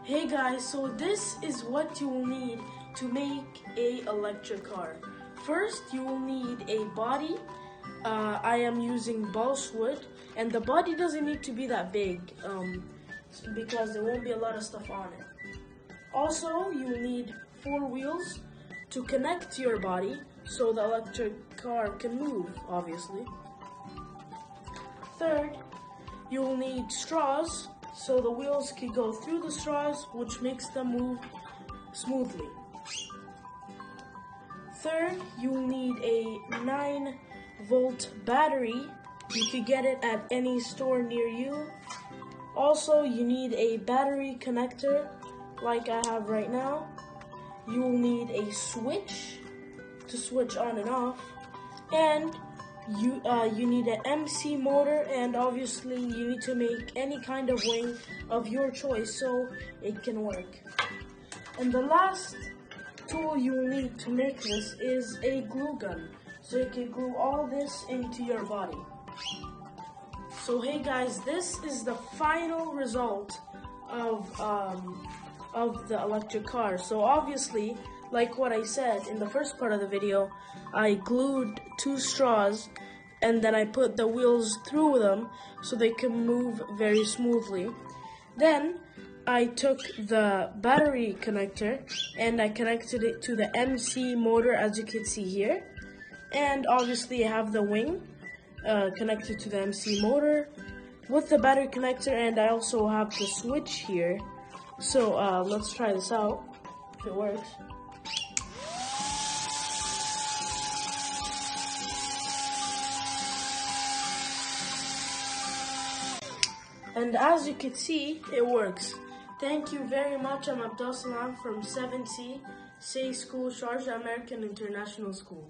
Hey guys, so this is what you will need to make a electric car. First, you will need a body. I am using balsa wood, and the body doesn't need to be that big because there won't be a lot of stuff on it. Also, you will need 4 wheels to connect to your body so the electric car can move, obviously. Third, you will need straws so the wheels can go through the straws, which makes them move smoothly. Third, you will need a 9-volt battery. You can get it at any store near you. Also, you need a battery connector like I have right now. You will need a switch to switch on and off, and you need an MC motor, and obviously you need to make any kind of wing of your choice so it can work. And the last tool you will need to make this is a glue gun, so you can glue all this into your body. So hey guys, this is the final result of the electric car. So obviously, like what I said in the first part of the video, I glued 2 straws and then I put the wheels through them so they can move very smoothly. Then I took the battery connector and I connected it to the MC motor, as you can see here. And obviously I have the wing connected to the MC motor with the battery connector, and I also have the switch here. So let's try this out, if it works. And as you can see, it works. Thank you very much. I'm Abdel Salam from 7C, Say School, Sharjah American International School.